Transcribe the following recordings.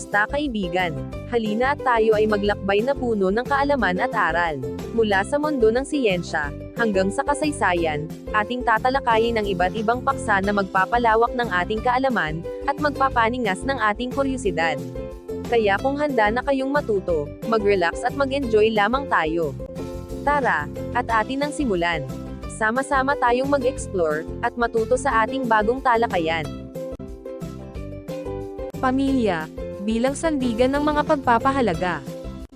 Kamusta kaibigan? Halina at tayo ay maglakbay na puno ng kaalaman at aral. Mula sa mundo ng siyensya, hanggang sa kasaysayan, ating tatalakayin ang iba't ibang paksa na magpapalawak ng ating kaalaman, at magpapaningas ng ating kuryosidad. Kaya kung handa na kayong matuto, mag-relax at mag-enjoy lamang tayo. Tara, at atin ang simulan. Sama-sama tayong mag-explore, at matuto sa ating bagong talakayan. Pamilya, bilang sandigan ng mga pagpapahalaga.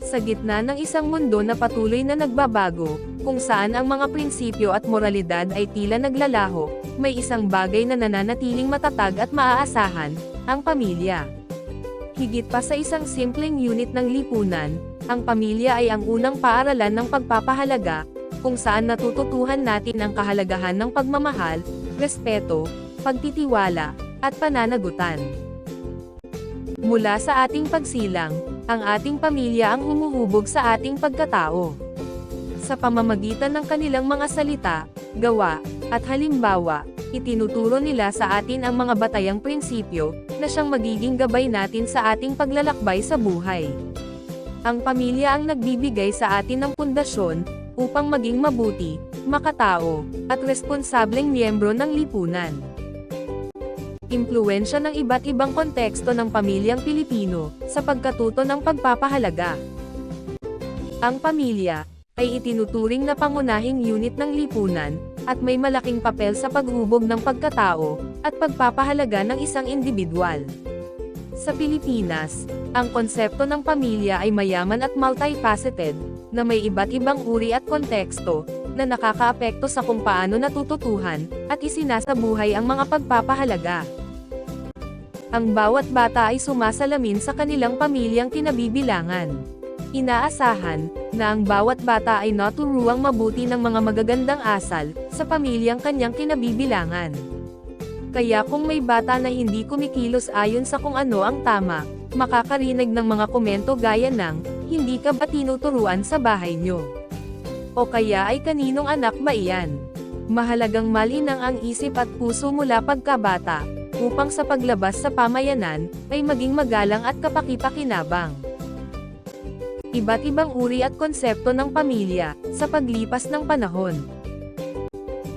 Sa gitna ng isang mundo na patuloy na nagbabago, kung saan ang mga prinsipyo at moralidad ay tila naglalaho, may isang bagay na nananatiling matatag at maaasahan, ang pamilya. Higit pa sa isang simpleng unit ng lipunan, ang pamilya ay ang unang paaralan ng pagpapahalaga, kung saan natututuhan natin ang kahalagahan ng pagmamahal, respeto, pagtitiwala, at pananagutan. Mula sa ating pagsilang, ang ating pamilya ang humuhubog sa ating pagkatao. Sa pamamagitan ng kanilang mga salita, gawa, at halimbawa, itinuturo nila sa atin ang mga batayang prinsipyo, na siyang magiging gabay natin sa ating paglalakbay sa buhay. Ang pamilya ang nagbibigay sa atin ng pundasyon, upang maging mabuti, makatao, at responsableng miyembro ng lipunan. Impluwensya ng iba't ibang konteksto ng pamilyang Pilipino, sa pagkatuto ng pagpapahalaga. Ang pamilya, ay itinuturing na pangunahing unit ng lipunan, at may malaking papel sa paghubog ng pagkatao, at pagpapahalaga ng isang individual. Sa Pilipinas, ang konsepto ng pamilya ay mayaman at multifaceted, na may iba't ibang uri at konteksto, na nakakaapekto sa kung paano natututuhan, at isinasabuhay ang mga pagpapahalaga. Ang bawat bata ay sumasalamin sa kanilang pamilyang kinabibilangan. Inaasahan, na ang bawat bata ay naturuang mabuti ng mga magagandang asal, sa pamilyang kanyang kinabibilangan. Kaya kung may bata na hindi kumikilos ayon sa kung ano ang tama, makakarinig ng mga komento gaya ng, hindi ka ba tinuturuan sa bahay nyo? O kaya ay kaninong anak ba iyan? Mahalagang malinang ang isip at puso mula pagkabata, upang sa paglabas sa pamayanan, ay maging magalang at kapaki-pakinabang. Iba't ibang uri at konsepto ng pamilya, sa paglipas ng panahon.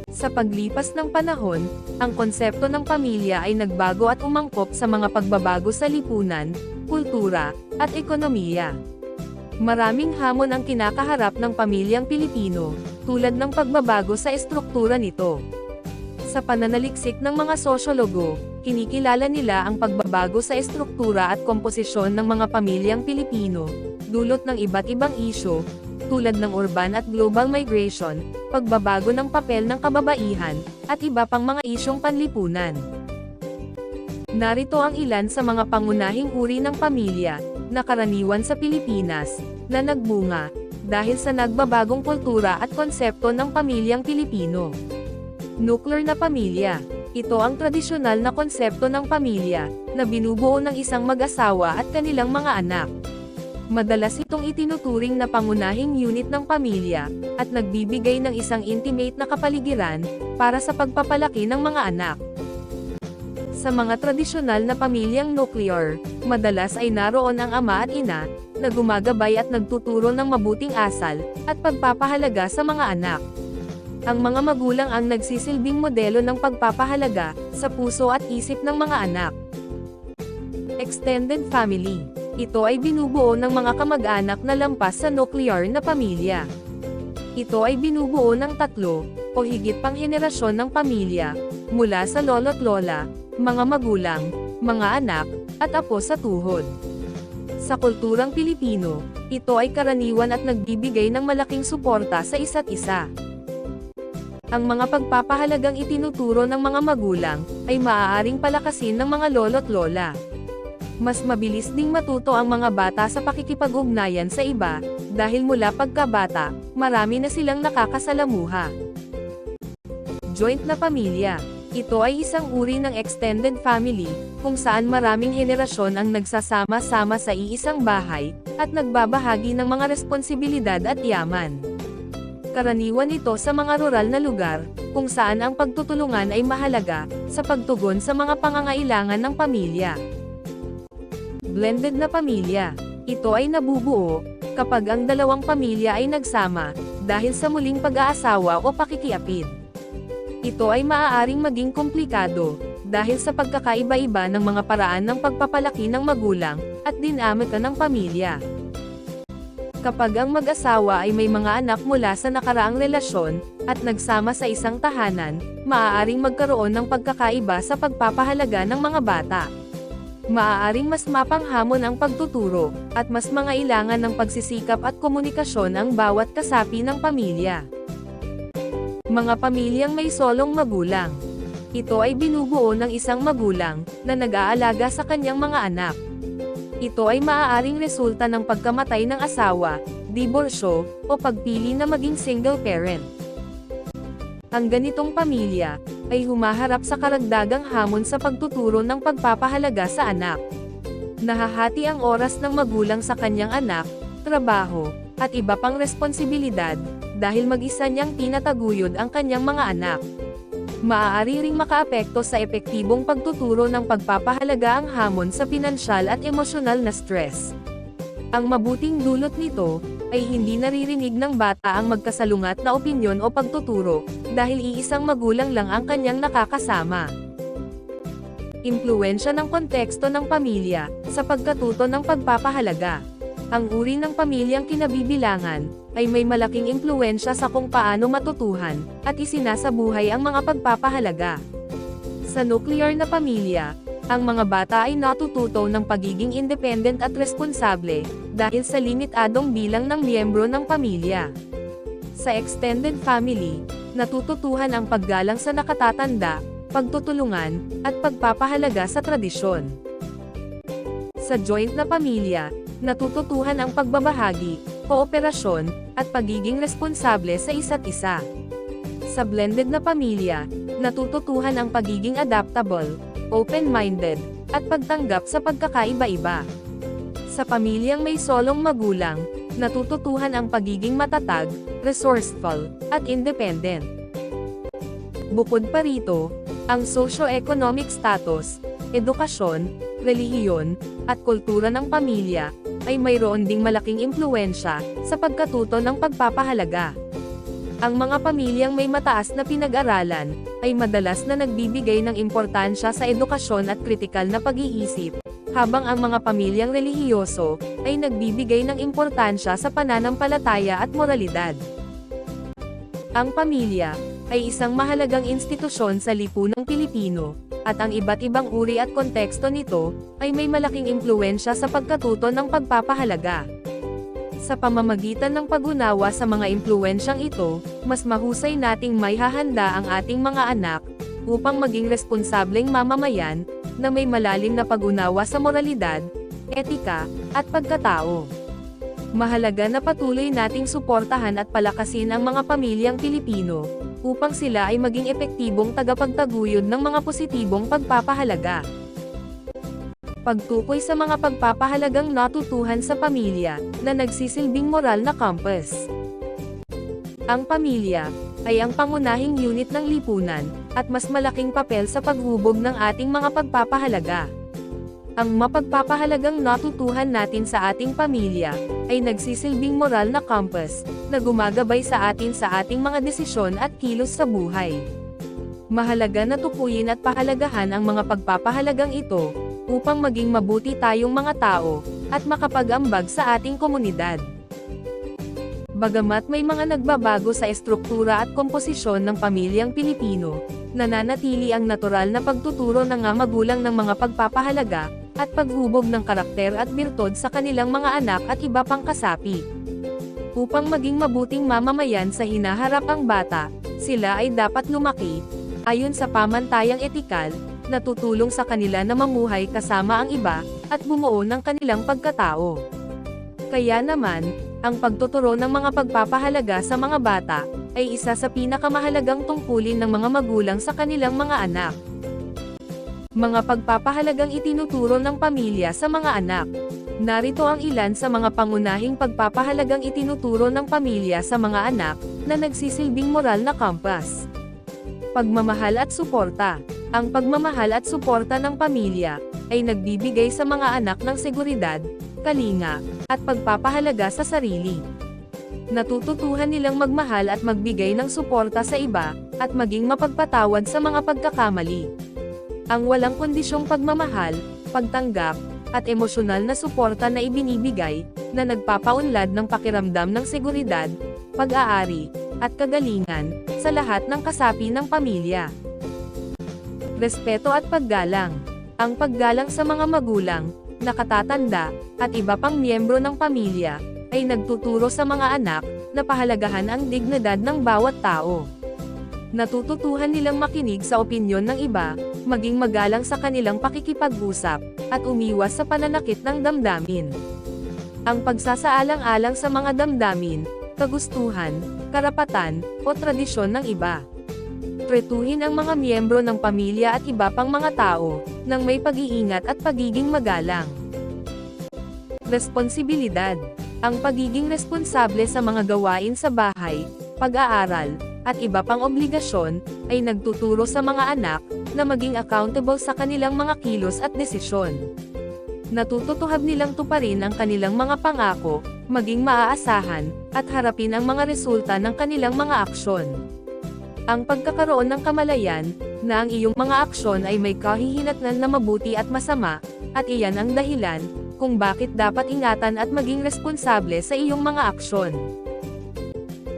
Sa paglipas ng panahon, ang konsepto ng pamilya ay nagbago at umangkop sa mga pagbabago sa lipunan, kultura, at ekonomiya. Maraming hamon ang kinakaharap ng pamilyang Pilipino, tulad ng pagbabago sa estruktura nito. Sa pananaliksik ng mga sosyologo, kinikilala nila ang pagbabago sa estruktura at komposisyon ng mga pamilyang Pilipino, dulot ng iba't ibang isyu, tulad ng urban at global migration, pagbabago ng papel ng kababaihan, at iba pang mga isyong panlipunan. Narito ang ilan sa mga pangunahing uri ng pamilya, na karaniwan sa Pilipinas, na nagbunga, dahil sa nagbabagong kultura at konsepto ng pamilyang Pilipino. Nuclear na pamilya. Ito ang tradisyonal na konsepto ng pamilya, na binubuo ng isang mag-asawa at kanilang mga anak. Madalas itong itinuturing na pangunahing unit ng pamilya, at nagbibigay ng isang intimate na kapaligiran, para sa pagpapalaki ng mga anak. Sa mga tradisyonal na pamilyang nuclear, madalas ay naroon ang ama at ina, na gumagabay at nagtuturo ng mabuting asal, at pagpapahalaga sa mga anak. Ang mga magulang ang nagsisilbing modelo ng pagpapahalaga, sa puso at isip ng mga anak. Extended family. Ito ay binubuo ng mga kamag-anak na lampas sa nuclear na pamilya. Ito ay binubuo ng 3 o higit pang henerasyon ng pamilya, mula sa lolo't lola, mga magulang, mga anak, at apo sa tuhod. Sa kulturang Pilipino, ito ay karaniwan at nagbibigay ng malaking suporta sa isa't isa. Ang mga pagpapahalagang itinuturo ng mga magulang, ay maaaring palakasin ng mga lolo't lola. Mas mabilis ding matuto ang mga bata sa pakikipag-ugnayan sa iba, dahil mula pagkabata, marami na silang nakakasalamuha. Joint na pamilya. Ito ay isang uri ng extended family, kung saan maraming henerasyon ang nagsasama-sama sa iisang bahay, at nagbabahagi ng mga responsibilidad at yaman. Karaniwan ito sa mga rural na lugar, kung saan ang pagtutulungan ay mahalaga, sa pagtugon sa mga pangangailangan ng pamilya. blended na pamilya. Ito ay nabubuo kapag ang dalawang pamilya ay nagsama dahil sa muling pag-aasawa o pakikiapid. Ito ay maaaring maging komplikado dahil sa pagkakaiba-iba ng mga paraan ng pagpapalaki ng magulang at dinamika ng pamilya. Kapag ang mag-asawa ay may mga anak mula sa nakaraang relasyon at nagsama sa isang tahanan, maaaring magkaroon ng pagkakaiba sa pagpapahalaga ng mga bata. Maaaring mas mapanghamon ang pagtuturo at mas mangailangan ng pagsisikap at komunikasyon ang bawat kasapi ng pamilya. Mga pamilyang may solong magulang. Ito ay binubuo ng isang magulang na nag-aalaga sa kanyang mga anak. Ito ay maaaring resulta ng pagkamatay ng asawa, diborsyo, o pagpili na maging single parent. Ang ganitong pamilya ay humaharap sa karagdagang hamon sa pagtuturo ng pagpapahalaga sa anak. Nahahati ang oras ng magulang sa kanyang anak, trabaho, at iba pang responsibilidad dahil mag-isa niyang tinataguyod ang kanyang mga anak. Maaari ring makaapekto sa epektibong pagtuturo ng pagpapahalaga ang hamon sa pinansyal at emosyonal na stress. Ang mabuting dulot nito ay hindi naririnig ng bata ang magkasalungat na opinyon o pagtuturo dahil iisang magulang lang ang kanyang nakakasama. Impluwensya ng konteksto ng pamilya sa pagkatuto ng pagpapahalaga. Ang uri ng pamilyang kinabibilangan ay may malaking impluwensya sa kung paano matutuhan at isinasabuhay ang mga pagpapahalaga. Sa nuclear na pamilya, ang mga bata ay natututo ng pagiging independent at responsable dahil sa limitadong bilang ng miyembro ng pamilya. Sa extended family, natututuhan ang paggalang sa nakatatanda, pagtutulungan, at pagpapahalaga sa tradisyon. Sa joint na pamilya, natututuhan ang pagbabahagi, kooperasyon, at pagiging responsable sa isa't isa. Sa blended na pamilya, natututuhan ang pagiging adaptable, open-minded, at pagtanggap sa pagkakaiba-iba. Sa pamilyang may solong magulang, natututuhan ang pagiging matatag, resourceful, at independent. Bukod pa rito, ang socio-economic status, edukasyon, relihiyon, at kultura ng pamilya, ay mayroon ding malaking impluwensya sa pagkatuto ng pagpapahalaga. Ang mga pamilyang may mataas na pinag-aralan, ay madalas na nagbibigay ng importansya sa edukasyon at kritikal na pag-iisip, habang ang mga pamilyang relihiyoso, ay nagbibigay ng importansya sa pananampalataya at moralidad. Ang pamilya, ay isang mahalagang institusyon sa lipunang Pilipino, at ang iba't ibang uri at konteksto nito, ay may malaking impluwensya sa pagkatuto ng pagpapahalaga. Sa pamamagitan ng pag-unawa sa mga impluwensyang ito, mas mahusay nating maihahanda ang ating mga anak, upang maging responsableng mamamayan, na may malalim na pag-unawa sa moralidad, etika, at pagkatao. Mahalaga na patuloy nating suportahan at palakasin ang mga pamilyang Pilipino, upang sila ay maging epektibong tagapagtaguyod ng mga positibong pagpapahalaga. Pagtukoy sa mga pagpapahalagang natutuhan sa pamilya, na nagsisilbing moral na compass. Ang pamilya, ay ang pangunahing unit ng lipunan, at mas malaking papel sa paghubog ng ating mga pagpapahalaga. Ang mapagpapahalagang natutuhan natin sa ating pamilya, ay nagsisilbing moral na compass, na gumagabay sa atin sa ating mga desisyon at kilos sa buhay. Mahalaga na tukuyin at pahalagahan ang mga pagpapahalagang ito, upang maging mabuti tayong mga tao, at makapag-ambag sa ating komunidad. Bagamat may mga nagbabago sa estruktura at komposisyon ng pamilyang Pilipino, nananatili ang natural na pagtuturo ng mga magulang ng mga pagpapahalaga, at paghubog ng karakter at birtod sa kanilang mga anak at iba pang kasapi. Upang maging mabuting mamamayan sa hinaharap ang bata, sila ay dapat lumaki, ayon sa pamantayang etikal, na tutulong sa kanila na mamuhay kasama ang iba, at bumuo ng kanilang pagkatao. Kaya naman, ang pagtuturo ng mga pagpapahalaga sa mga bata, ay isa sa pinakamahalagang tungkulin ng mga magulang sa kanilang mga anak. Mga pagpapahalagang itinuturo ng pamilya sa mga anak. Narito ang ilan sa mga pangunahing pagpapahalagang itinuturo ng pamilya sa mga anak, na nagsisilbing moral na compass. Pagmamahal at suporta. Ang pagmamahal at suporta ng pamilya, ay nagbibigay sa mga anak ng seguridad, kalinga, at pagpapahalaga sa sarili. Natututuhan nilang magmahal at magbigay ng suporta sa iba, at maging mapagpatawad sa mga pagkakamali. Ang walang kondisyong pagmamahal, pagtanggap, at emosyonal na suporta na ibinibigay, na nagpapaunlad ng pakiramdam ng seguridad, pag-aari, at kagalingan, sa lahat ng kasapi ng pamilya. Respeto at paggalang. Ang paggalang sa mga magulang, nakatatanda, at iba pang miyembro ng pamilya, ay nagtuturo sa mga anak, na pahalagahan ang dignidad ng bawat tao. Natututuhan nilang makinig sa opinyon ng iba, maging magalang sa kanilang pakikipag-usap, at umiwas sa pananakit ng damdamin. Ang pagsasaalang-alang sa mga damdamin, kagustuhan, karapatan, o tradisyon ng iba. Tretuhin ang mga miyembro ng pamilya at iba pang mga tao, ng may pag-iingat at pagiging magalang. Responsibilidad. Ang pagiging responsable sa mga gawain sa bahay, pag-aaral, at iba pang obligasyon, ay nagtuturo sa mga anak, na maging accountable sa kanilang mga kilos at desisyon. Natututuhab nilang tuparin ang kanilang mga pangako, maging maaasahan, at harapin ang mga resulta ng kanilang mga aksyon. Ang pagkakaroon ng kamalayan, na ang iyong mga aksyon ay may kahihinatnan na mabuti at masama, at iyan ang dahilan, kung bakit dapat ingatan at maging responsable sa iyong mga aksyon.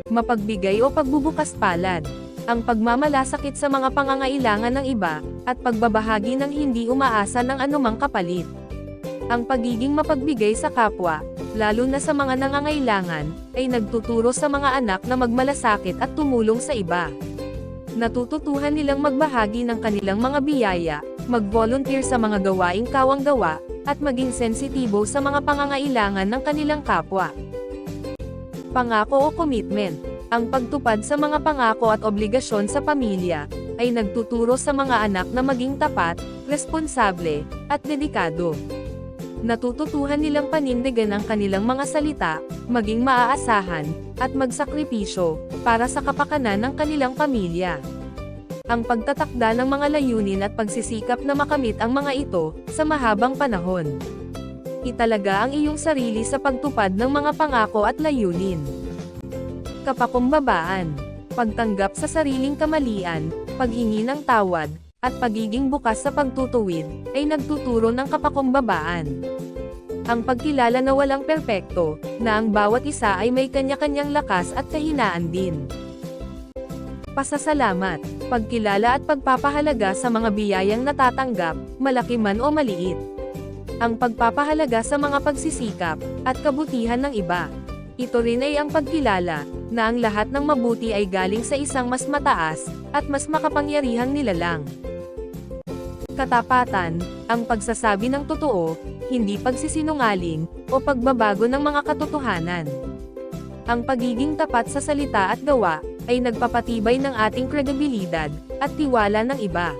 Mapagbigay o pagbubukas palad. Ang pagmamalasakit sa mga pangangailangan ng iba, at pagbabahagi ng hindi umaasa ng anumang kapalit. Ang pagiging mapagbigay sa kapwa, lalo na sa mga nangangailangan, ay nagtuturo sa mga anak na magmalasakit at tumulong sa iba. Natututuhan nilang magbahagi ng kanilang mga biyaya, mag-volunteer sa mga gawaing kawang-gawa, at maging sensitibo sa mga pangangailangan ng kanilang kapwa. Pangako o commitment. Ang pagtupad sa mga pangako at obligasyon sa pamilya, ay nagtuturo sa mga anak na maging tapat, responsable, at dedikado. Natututuhan nilang panindigan ang kanilang mga salita, maging maaasahan, at magsakripisyo, para sa kapakanan ng kanilang pamilya. Ang pagtatakda ng mga layunin at pagsisikap na makamit ang mga ito, sa mahabang panahon. Italaga ang iyong sarili sa pagtupad ng mga pangako at layunin. Kapakumbabaan. Pagtanggap sa sariling kamalian, paghingi ng tawad, at pagiging bukas sa pagtutuwid, ay nagtuturo ng kapakumbabaan. Ang pagkilala na walang perpekto, na ang bawat isa ay may kanya-kanyang lakas at kahinaan din. Pasasalamat. Pagkilala at pagpapahalaga sa mga biyayang natatanggap, malaki man o maliit. Ang pagpapahalaga sa mga pagsisikap, at kabutihan ng iba. Ito rin ay ang pagkilala, na ang lahat ng mabuti ay galing sa isang mas mataas, at mas makapangyarihang nilalang. Katapatan, ang pagsasabi ng totoo, hindi pagsisinungaling, o pagbabago ng mga katotohanan. Ang pagiging tapat sa salita at gawa, ay nagpapatibay ng ating kredibilidad, at tiwala ng iba.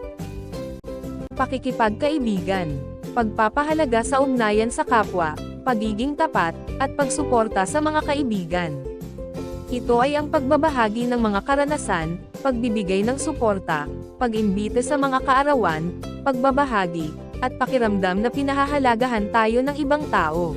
Pakikipagkaibigan. Pagpapahalaga sa ugnayan sa kapwa, pagiging tapat, at pagsuporta sa mga kaibigan. Ito ay ang pagbabahagi ng mga karanasan, pagbibigay ng suporta, pag-imbite sa mga kaarawan, pagbabahagi, at pakiramdam na pinahahalagahan tayo ng ibang tao.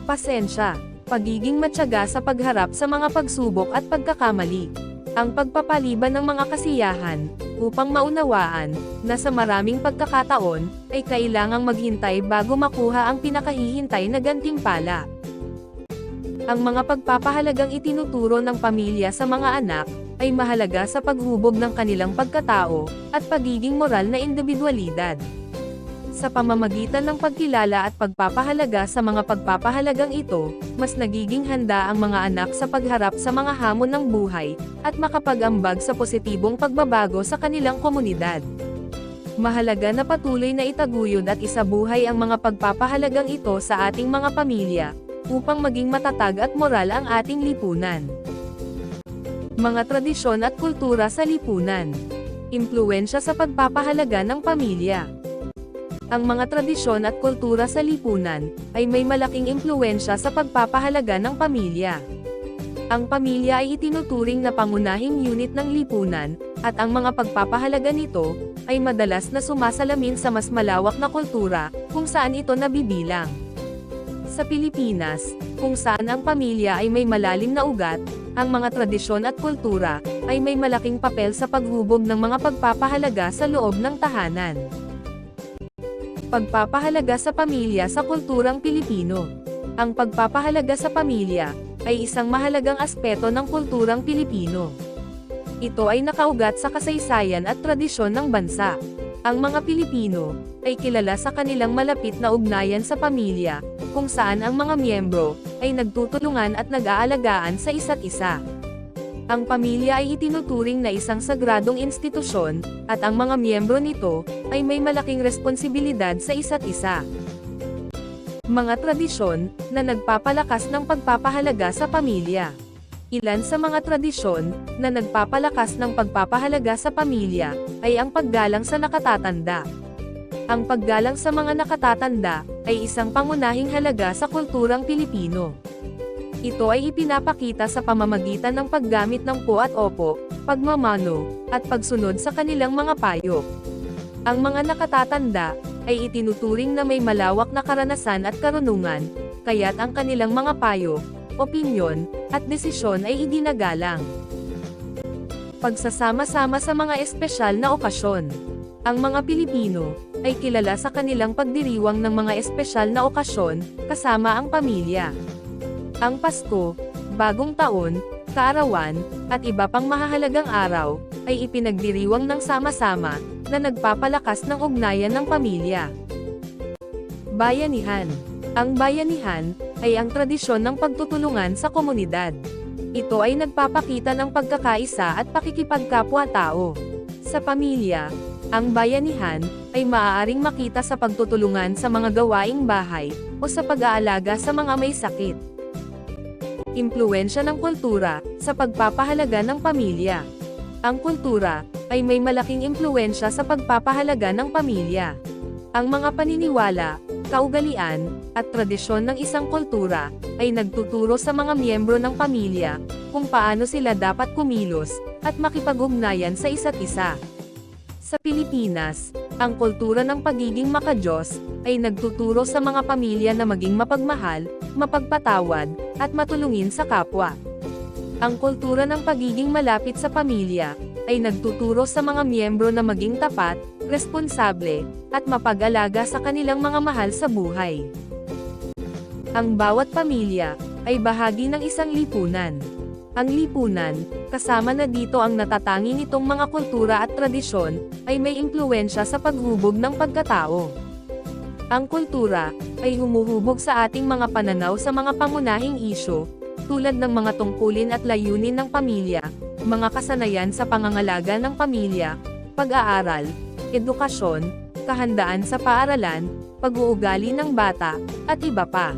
Pasensya. Pagiging matyaga sa pagharap sa mga pagsubok at pagkakamali. Ang pagpapaliban ng mga kasiyahan, upang maunawaan, na sa maraming pagkakataon, ay kailangang maghintay bago makuha ang pinakahihintay na gantimpala. Ang mga pagpapahalagang itinuturo ng pamilya sa mga anak, ay mahalaga sa paghubog ng kanilang pagkatao, at pagiging moral na individualidad. Sa pamamagitan ng pagkilala at pagpapahalaga sa mga pagpapahalagang ito, mas nagiging handa ang mga anak sa pagharap sa mga hamon ng buhay, at makapag-ambag sa positibong pagbabago sa kanilang komunidad. Mahalaga na patuloy na itaguyod at isabuhay ang mga pagpapahalagang ito sa ating mga pamilya, upang maging matatag at moral ang ating lipunan. Mga tradisyon at kultura sa lipunan. Impluwensya sa pagpapahalaga ng pamilya. Ang mga tradisyon at kultura sa lipunan, ay may malaking impluwensya sa pagpapahalaga ng pamilya. Ang pamilya ay itinuturing na pangunahing unit ng lipunan, at ang mga pagpapahalaga nito, ay madalas na sumasalamin sa mas malawak na kultura, kung saan ito nabibilang. Sa Pilipinas, kung saan ang pamilya ay may malalim na ugat, ang mga tradisyon at kultura, ay may malaking papel sa paghubog ng mga pagpapahalaga sa loob ng tahanan. Pagpapahalaga sa pamilya sa kulturang Pilipino. Ang pagpapahalaga sa pamilya, ay isang mahalagang aspeto ng kulturang Pilipino. Ito ay nakaugat sa kasaysayan at tradisyon ng bansa. Ang mga Pilipino, ay kilala sa kanilang malapit na ugnayan sa pamilya, kung saan ang mga miyembro, ay nagtutulungan at nag-aalagaan sa isa't isa. Ang pamilya ay itinuturing na isang sagradong institusyon, at ang mga miyembro nito, ay may malaking responsibilidad sa isa't isa. Mga tradisyon, na nagpapalakas ng pagpapahalaga sa pamilya. Ilan sa mga tradisyon, na nagpapalakas ng pagpapahalaga sa pamilya, ay ang paggalang sa nakatatanda. Ang paggalang sa mga nakatatanda, ay isang pangunahing halaga sa kulturang Pilipino. Ito ay ipinapakita sa pamamagitan ng paggamit ng po at opo, pagmamano, at pagsunod sa kanilang mga payo. Ang mga nakatatanda, ay itinuturing na may malawak na karanasan at karunungan, kaya't ang kanilang mga payo, opinyon, at desisyon ay idinagalang. Pagsasama-sama sa mga espesyal na okasyon. Ang mga Pilipino, ay kilala sa kanilang pagdiriwang ng mga espesyal na okasyon, kasama ang pamilya. Ang Pasko, Bagong Taon, Kaarawan, at iba pang mahahalagang araw, ay ipinagdiriwang ng sama-sama, na nagpapalakas ng ugnayan ng pamilya. Bayanihan. Ang bayanihan, ay ang tradisyon ng pagtutulungan sa komunidad. Ito ay nagpapakita ng pagkakaisa at pakikipagkapwa-tao. Sa pamilya, ang bayanihan, ay maaaring makita sa pagtutulungan sa mga gawaing bahay, o sa pag-aalaga sa mga may sakit. Impluwensya ng kultura, sa pagpapahalaga ng pamilya. Ang kultura, ay may malaking impluwensya sa pagpapahalaga ng pamilya. Ang mga paniniwala, kaugalian, at tradisyon ng isang kultura, ay nagtuturo sa mga miyembro ng pamilya, kung paano sila dapat kumilos, at makipag-ugnayan sa isa't isa. Sa Pilipinas, ang kultura ng pagiging makadiyos, ay nagtuturo sa mga pamilya na maging mapagmahal, mapagpatawad, at matulungin sa kapwa. Ang kultura ng pagiging malapit sa pamilya, ay nagtuturo sa mga miyembro na maging tapat, responsable, at mapag-alaga sa kanilang mga mahal sa buhay. Ang bawat pamilya, ay bahagi ng isang lipunan. Ang lipunan, kasama na dito ang natatangi nitong mga kultura at tradisyon, ay may impluwensya sa paghubog ng pagkatao. Ang kultura, ay humuhubog sa ating mga pananaw sa mga pangunahing isyu, tulad ng mga tungkulin at layunin ng pamilya, mga kasanayan sa pangangalaga ng pamilya, pag-aaral, edukasyon, kahandaan sa paaralan, pag-uugali ng bata, at iba pa.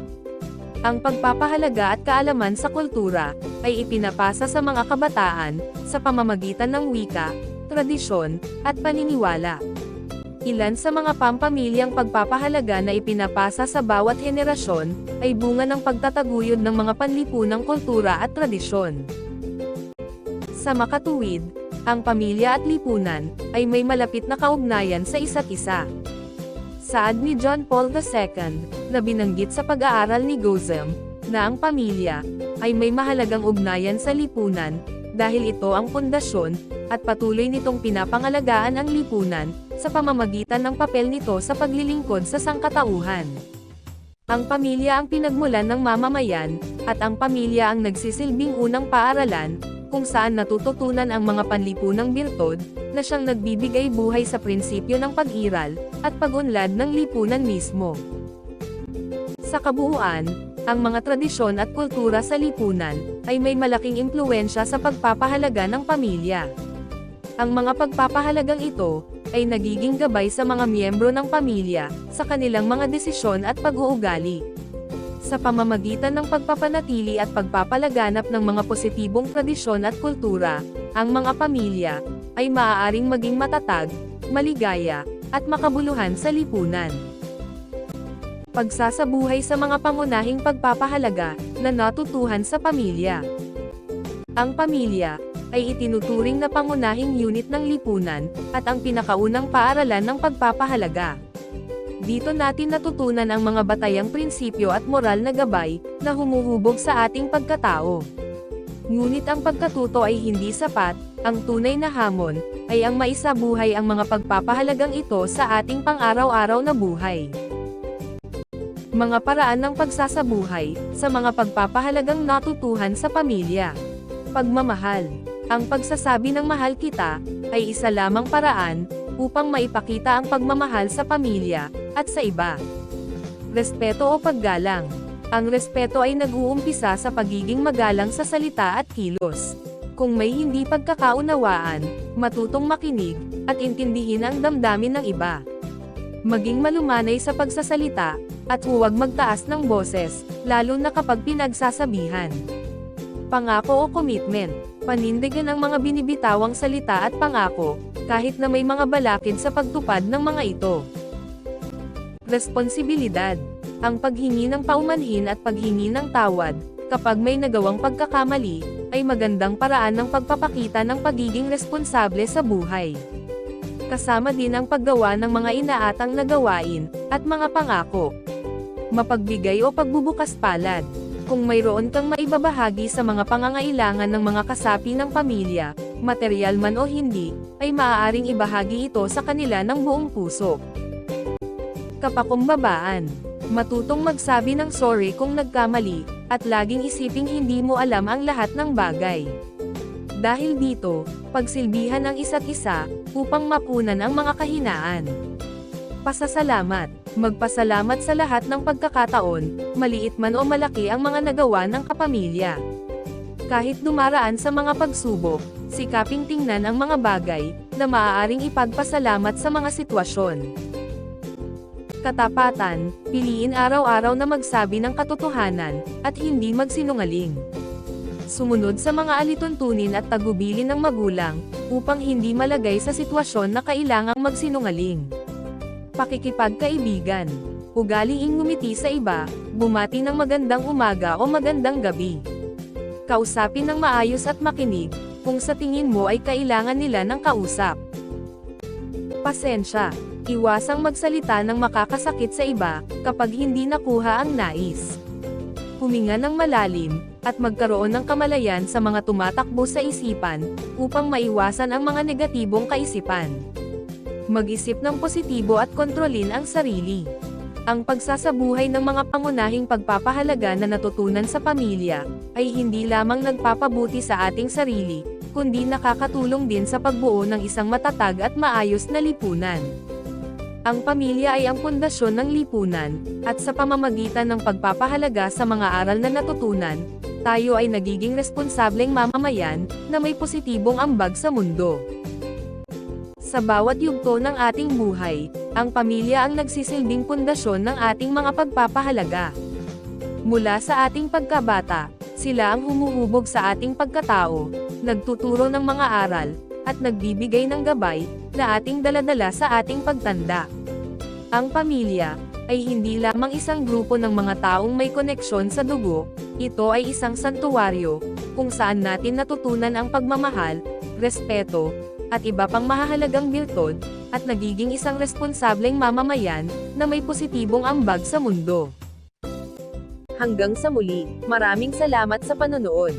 Ang pagpapahalaga at kaalaman sa kultura, ay ipinapasa sa mga kabataan, sa pamamagitan ng wika, tradisyon, at paniniwala. Ilan sa mga pampamilyang pagpapahalaga na ipinapasa sa bawat henerasyon, ay bunga ng pagtataguyod ng mga panlipunang kultura at tradisyon. Sa makatuwid, ang pamilya at lipunan, ay may malapit na kaugnayan sa isa't isa. Saad ni John Paul II, na binanggit sa pag-aaral ni Gozem, na ang pamilya, ay may mahalagang ugnayan sa lipunan, dahil ito ang pundasyon, at patuloy nitong pinapangalagaan ang lipunan, sa pamamagitan ng papel nito sa paglilingkod sa sangkatauhan. Ang pamilya ang pinagmulan ng mamamayan, at ang pamilya ang nagsisilbing unang paaralan, kung saan natututunan ang mga panlipunang birtod, na siyang nagbibigay buhay sa prinsipyo ng pag-iral, at pag-unlad ng lipunan mismo. Sa kabuuan, ang mga tradisyon at kultura sa lipunan, ay may malaking impluwensya sa pagpapahalaga ng pamilya. Ang mga pagpapahalagang ito, ay nagiging gabay sa mga miyembro ng pamilya, sa kanilang mga desisyon at pag-uugali. Sa pamamagitan ng pagpapanatili at pagpapalaganap ng mga positibong tradisyon at kultura, ang mga pamilya, ay maaaring maging matatag, maligaya, at makabuluhan sa lipunan. Pagsasabuhay sa mga pangunahing pagpapahalaga, na natutuhan sa pamilya. Ang pamilya, ay itinuturing na pangunahing unit ng lipunan, at ang pinakaunang paaralan ng pagpapahalaga. Dito natin natutunan ang mga batayang prinsipyo at moral na gabay, na humuhubog sa ating pagkatao. Ngunit ang pagkatuto ay hindi sapat, ang tunay na hamon, ay ang maisabuhay ang mga pagpapahalagang ito sa ating pang-araw-araw na buhay. Mga paraan ng pagsasabuhay, sa mga pagpapahalagang natutuhan sa pamilya. Pagmamahal. Ang pagsasabi ng mahal kita, ay isa lamang paraan, upang maipakita ang pagmamahal sa pamilya, at sa iba. Respeto o paggalang. Ang respeto ay nag-uumpisa sa pagiging magalang sa salita at kilos. Kung may hindi pagkakaunawaan, matutong makinig, at intindihin ang damdamin ng iba. Maging malumanay sa pagsasalita, at huwag magtaas ng boses, lalo na kapag pinagsasabihan. Pangako o commitment. Panindigan ang mga binibitawang salita at pangako, kahit na may mga balakid sa pagtupad ng mga ito. Responsibilidad. Ang paghingi ng paumanhin at paghingi ng tawad, kapag may nagawang pagkakamali, ay magandang paraan ng pagpapakita ng pagiging responsable sa buhay. Kasama din ang paggawa ng mga inaatang na gawain, at mga pangako. Mapagbigay o pagbubukas palad. Kung mayroon kang maibabahagi sa mga pangangailangan ng mga kasapi ng pamilya, material man o hindi, ay maaaring ibahagi ito sa kanila ng buong puso. Kapakumbabaan. Matutong magsabi ng sorry kung nagkamali, at laging isiping hindi mo alam ang lahat ng bagay. Dahil dito, pagsilbihan ang isa't isa, upang mapunan ang mga kahinaan. Pasasalamat. Magpasalamat sa lahat ng pagkakataon, maliit man o malaki ang mga nagawa ng kapamilya. Kahit dumaraan sa mga pagsubok, sikaping tingnan ang mga bagay, na maaaring ipagpasalamat sa mga sitwasyon. Katapatan. Piliin araw-araw na magsabi ng katotohanan, at hindi magsinungaling. Sumunod sa mga alituntunin at tagubilin ng magulang, upang hindi malagay sa sitwasyon na kailangang magsinungaling. Pakikipagkaibigan. Ugaliing ngumiti sa iba, bumati ng magandang umaga o magandang gabi. Kausapin ng maayos at makinig, kung sa tingin mo ay kailangan nila ng kausap. Pasensya. Iwasang magsalita ng makakasakit sa iba, kapag hindi nakuha ang nais. Huminga ng malalim, at magkaroon ng kamalayan sa mga tumatakbo sa isipan, upang maiwasan ang mga negatibong kaisipan. Mag-isip ng positibo at kontrolin ang sarili. Ang pagsasabuhay ng mga pangunahing pagpapahalaga na natutunan sa pamilya, ay hindi lamang nagpapabuti sa ating sarili, kundi nakakatulong din sa pagbuo ng isang matatag at maayos na lipunan. Ang pamilya ay ang pundasyon ng lipunan, at sa pamamagitan ng pagpapahalaga sa mga aral na natutunan, tayo ay nagiging responsableng mamamayan, na may positibong ambag sa mundo. Sa bawat yugto ng ating buhay, ang pamilya ang nagsisilbing pundasyon ng ating mga pagpapahalaga. Mula sa ating pagkabata, sila ang humuhubog sa ating pagkatao, nagtuturo ng mga aral, at nagbibigay ng gabay, na ating daladala sa ating pagtanda. Ang pamilya, ay hindi lamang isang grupo ng mga taong may koneksyon sa dugo, ito ay isang santuwaryo, kung saan natin natutunan ang pagmamahal, respeto, at iba pang mahahalagang birtud, at nagiging isang responsableng mamamayan, na may positibong ambag sa mundo. Hanggang sa muli, maraming salamat sa panonood.